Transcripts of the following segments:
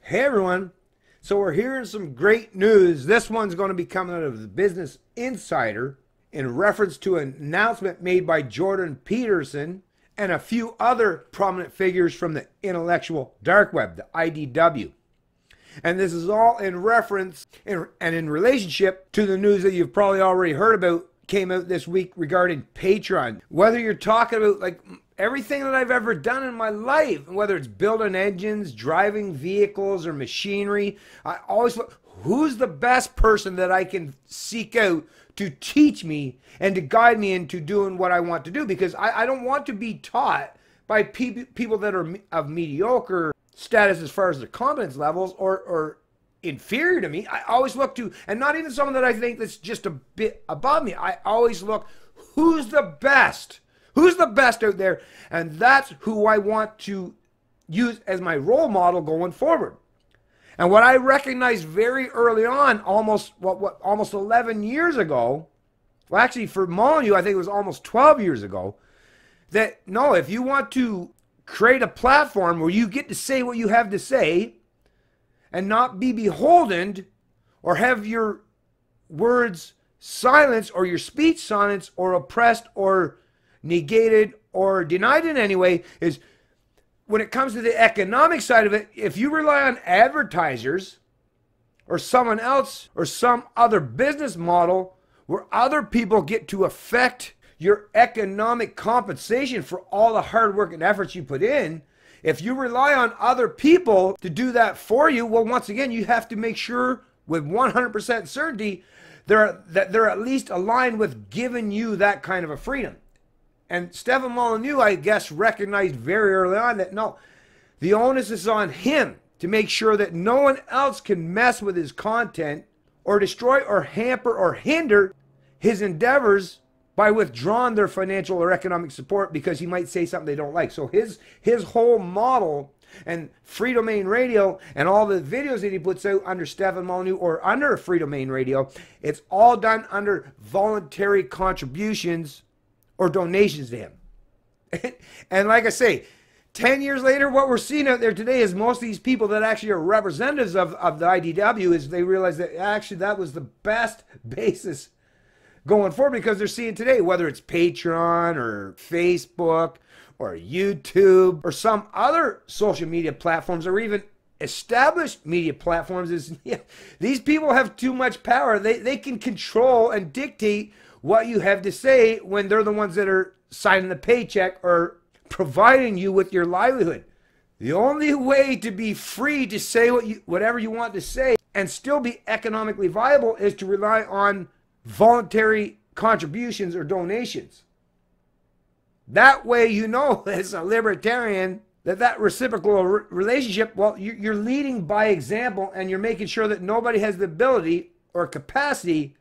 Hey everyone. So we're hearing some great news. This one's going to be coming out of the Business Insider in reference to an announcement made by Jordan Peterson and a few other prominent figures from the intellectual dark web, the IDW. And this is all in reference and in relationship to the news that you've probably already heard about came out this week regarding Patreon. Whether you're talking about like everything that I've ever done in my life, whether it's building engines, driving vehicles, or machinery, I always look, who's the best person that I can seek out to teach me and to guide me into doing what I want to do? Because I don't want to be taught by people that are of mediocre status as far as their competence levels or inferior to me. I always look to, and not even someone that I think that's just a bit above me. I always look, who's the best? Who's the best out there? And that's who I want to use as my role model going forward. And what I recognized very early on, almost 11 years ago, well, actually for Molyneux, I think it was almost 12 years ago, that no, if you want to create a platform where you get to say what you have to say and not be beholden or have your words silenced or your speech silenced or oppressed or negated or denied in any way, is when it comes to the economic side of it, if you rely on advertisers or someone else or some other business model where other people get to affect your economic compensation for all the hard work and efforts you put in, if you rely on other people to do that for you, well, once again, you have to make sure with 100% certainty that they're at least aligned with giving you that kind of a freedom. And Stephen Molyneux, I guess, recognized very early on that no, the onus is on him to make sure that no one else can mess with his content or destroy or hamper or hinder his endeavors by withdrawing their financial or economic support because he might say something they don't like. So his whole model and Free Domain Radio and all the videos that he puts out under Stephen Molyneux or under Free Domain Radio, it's all done under voluntary contributions or donations to him. And like I say, 10 years later, what we're seeing out there today is most of these people that actually are representatives of the IDW is they realize that actually that was the best basis going forward, because they're seeing today, whether it's Patreon or Facebook or YouTube or some other social media platforms or even established media platforms, is these people have too much power. They can control and dictate what you have to say when they're the ones that are signing the paycheck or providing you with your livelihood. The only way to be free to say whatever you want to say and still be economically viable is to rely on voluntary contributions or donations. That way, you know, as a libertarian, that reciprocal relationship, well, you're leading by example and you're making sure that nobody has the ability or capacity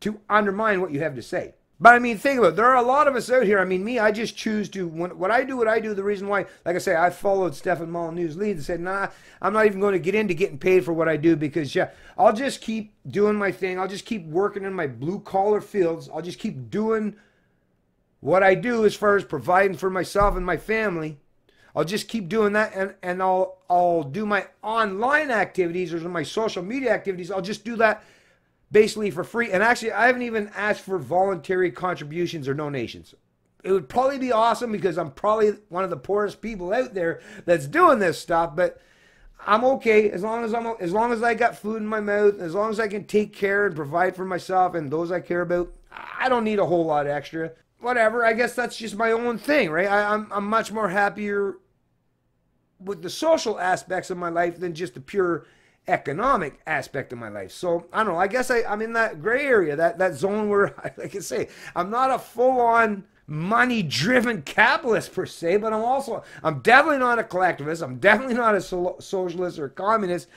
to undermine what you have to say. But I mean, think about it. There are a lot of us out here. I mean, me, I just choose to, what I do, the reason why, like I say, I followed Stephen Molyneux's lead and said, nah, I'm not even going to get into getting paid for what I do, because, yeah, I'll just keep doing my thing. I'll just keep working in my blue-collar fields. I'll just keep doing what I do as far as providing for myself and my family. I'll just keep doing that, and I'll do my online activities or my social media activities. I'll just do that basically for free. And actually, I haven't even asked for voluntary contributions or donations. It would probably be awesome because I'm probably one of the poorest people out there that's doing this stuff, but I'm okay as long as I got food in my mouth, as long as I can take care and provide for myself and those I care about. I don't need a whole lot extra. Whatever, I guess that's just my own thing, right? I'm much more happier with the social aspects of my life than just the pure economic aspect of my life. So I don't know, I guess I'm in that gray area, that zone where, like I say, I'm not a full-on money-driven capitalist per se, but I'm definitely not a collectivist. I'm definitely not a socialist or a communist.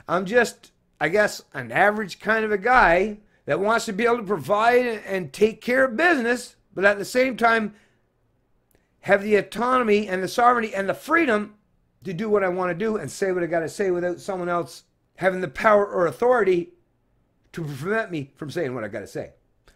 I'm just, I guess, an average kind of a guy that wants to be able to provide and take care of business, but at the same time have the autonomy and the sovereignty and the freedom to do what I want to do and say what I got to say without someone else having the power or authority to prevent me from saying what I got to say.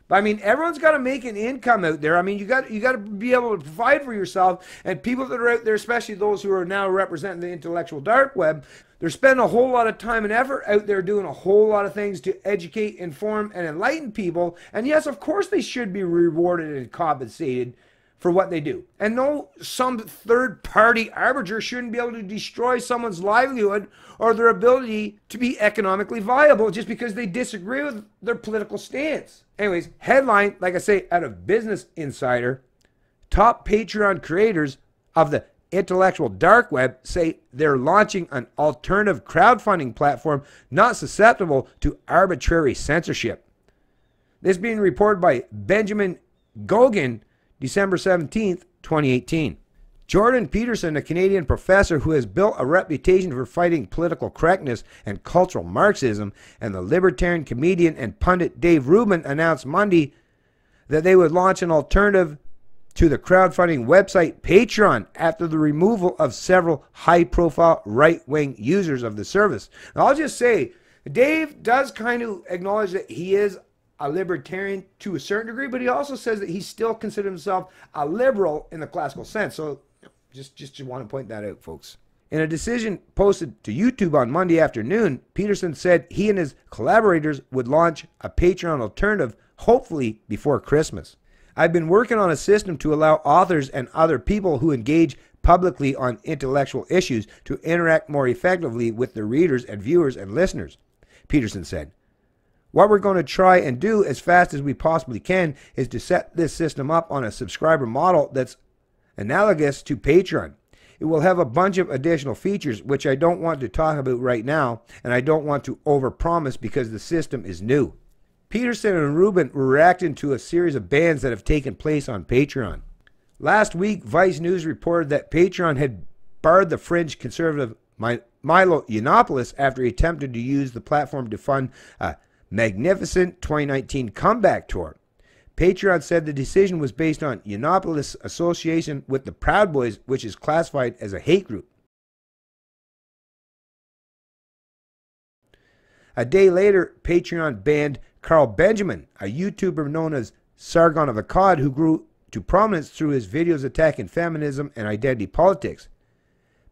But I mean, everyone's got to make an income out there. I mean, you got to be able to provide for yourself. And people that are out there, especially those who are now representing the intellectual dark web, they're spending a whole lot of time and effort out there doing a whole lot of things to educate, inform, and enlighten people. And yes, of course, they should be rewarded and compensated for what they do. And no, some third-party arbiter shouldn't be able to destroy someone's livelihood or their ability to be economically viable just because they disagree with their political stance. Anyways, headline, like I say, out of Business Insider, top Patreon creators of the intellectual dark web say they're launching an alternative crowdfunding platform not susceptible to arbitrary censorship. This being reported by Benjamin Gogan, December 17th, 2018. Jordan Peterson, a Canadian professor who has built a reputation for fighting political correctness and cultural Marxism, and the libertarian comedian and pundit Dave Rubin announced Monday that they would launch an alternative to the crowdfunding website Patreon after the removal of several high-profile right-wing users of the service. Now, I'll just say, Dave does kind of acknowledge that he is a libertarian to a certain degree, but he also says that he still considers himself a liberal in the classical sense. So just want to point that out, folks. In a decision posted to YouTube on Monday afternoon, Peterson said he and his collaborators would launch a Patreon alternative, hopefully before Christmas. I've been working on a system to allow authors and other people who engage publicly on intellectual issues to interact more effectively with their readers and viewers and listeners, Peterson said. What we're going to try and do as fast as we possibly can is to set this system up on a subscriber model that's analogous to Patreon. It will have a bunch of additional features which I don't want to talk about right now, and I don't want to overpromise because the system is new. Peterson and Rubin were reacting to a series of bans that have taken place on Patreon. Last week, Vice News reported that Patreon had barred the fringe conservative Milo Yiannopoulos after he attempted to use the platform to fund a magnificent 2019 comeback tour. Patreon said the decision was based on Yiannopoulos' association with the Proud Boys, which is classified as a hate group. A day later, Patreon banned Carl Benjamin, a YouTuber known as Sargon of Akkad, who grew to prominence through his videos attacking feminism and identity politics.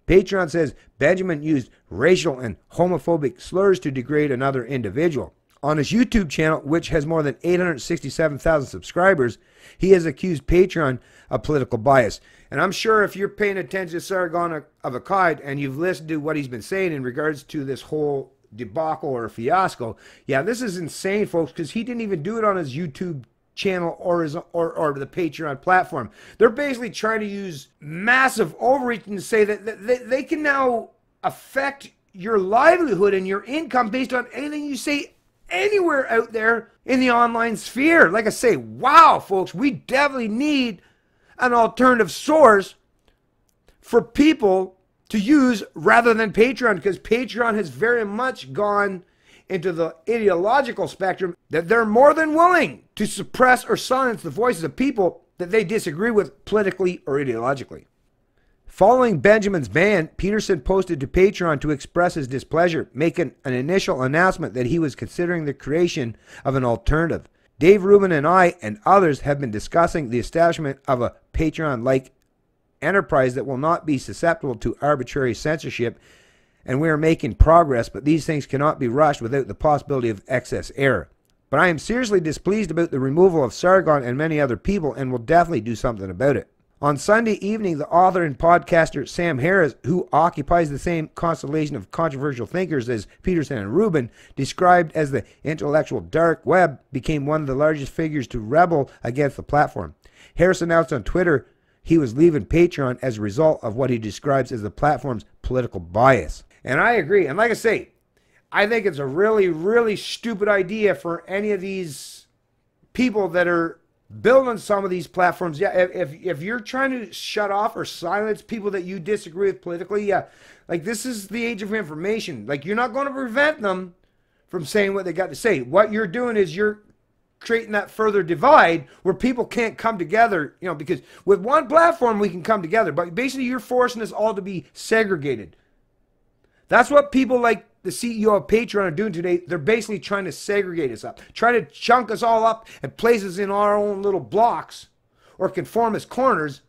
Patreon says Benjamin used racial and homophobic slurs to degrade another individual. On his YouTube channel, which has more than 867,000 subscribers, he has accused Patreon of political bias. And I'm sure if you're paying attention to Sargon of Akkad and you've listened to what he's been saying in regards to this whole debacle or fiasco, yeah, this is insane, folks, because he didn't even do it on his YouTube channel or the Patreon platform. They're basically trying to use massive overreach and say that they can now affect your livelihood and your income based on anything you say anywhere out there in the online sphere. Like I say, wow, folks, we definitely need an alternative source for people to use rather than Patreon, because Patreon has very much gone into the ideological spectrum that they're more than willing to suppress or silence the voices of people that they disagree with politically or ideologically. Following Benjamin's ban, Peterson posted to Patreon to express his displeasure, making an initial announcement that he was considering the creation of an alternative. Dave Rubin and I and others have been discussing the establishment of a Patreon-like enterprise that will not be susceptible to arbitrary censorship, and we are making progress, but these things cannot be rushed without the possibility of excess error. But I am seriously displeased about the removal of Sargon and many other people, and will definitely do something about it. On Sunday evening, the author and podcaster Sam Harris, who occupies the same constellation of controversial thinkers as Peterson and Rubin, described as the intellectual dark web, became one of the largest figures to rebel against the platform. Harris announced on Twitter he was leaving Patreon as a result of what he describes as the platform's political bias. And I agree. And like I say, I think it's a really, really stupid idea for any of these people that are building some of these platforms. Yeah, if you're trying to shut off or silence people that you disagree with politically, yeah, like this is the age of information. Like, you're not going to prevent them from saying what they got to say. What you're doing is you're creating that further divide where people can't come together, you know, because with one platform we can come together, but basically you're forcing us all to be segregated. That's what people like the CEO of Patreon are doing today, they're basically trying to segregate us up, try to chunk us all up and place us in our own little blocks or conformist corners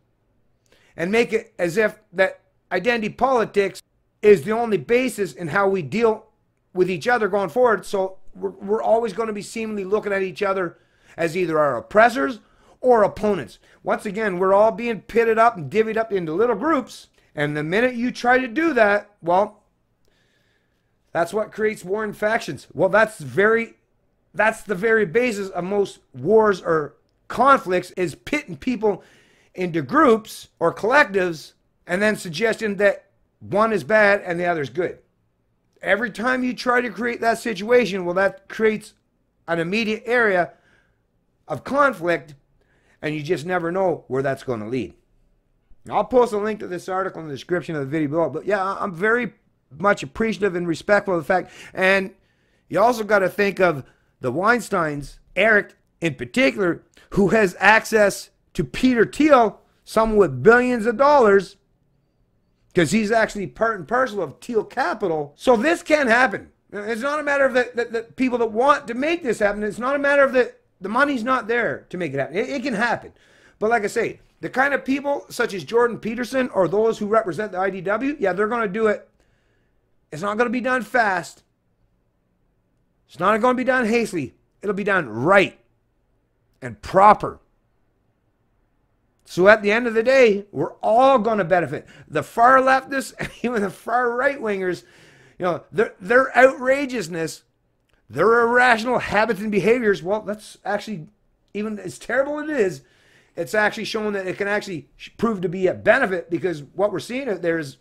and make it as if that identity politics is the only basis in how we deal with each other going forward. So we're always going to be seemingly looking at each other as either our oppressors or opponents. Once again, we're all being pitted up and divvied up into little groups. And the minute you try to do that, well, that's what creates war and factions. Well, that's the very basis of most wars or conflicts, is pitting people into groups or collectives and then suggesting that one is bad and the other is good. Every time you try to create that situation, well, that creates an immediate area of conflict, and you just never know where that's going to lead. I'll post a link to this article in the description of the video below. But yeah, I'm very much appreciative and respectful of the fact. And you also got to think of the Weinsteins, Eric in particular, who has access to Peter Thiel, someone with billions of dollars, because he's actually part and parcel of Thiel Capital. So this can happen. It's not a matter of the people that want to make this happen. It's not a matter of the money's not there to make it happen. It can happen. But like I say, the kind of people such as Jordan Peterson or those who represent the IDW, yeah, they're going to do it. It's not going to be done fast. It's not going to be done hastily. It'll be done right and proper. So at the end of the day, we're all going to benefit. The far leftists and even the far right wingers, you know, their outrageousness, their irrational habits and behaviors, well, that's actually, even as terrible as it is, it's actually showing that it can actually prove to be a benefit, because what we're seeing out there is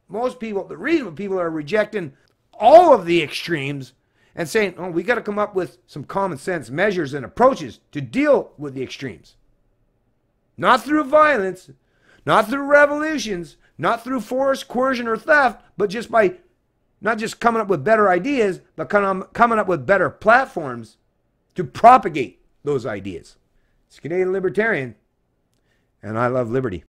most people, the reasonable people, are rejecting all of the extremes and saying, oh, we got to come up with some common sense measures and approaches to deal with the extremes. Not through violence, not through revolutions, not through force, coercion, or theft, but just by not just coming up with better ideas, but coming up with better platforms to propagate those ideas. It's Canadian Libertarian, and I love liberty.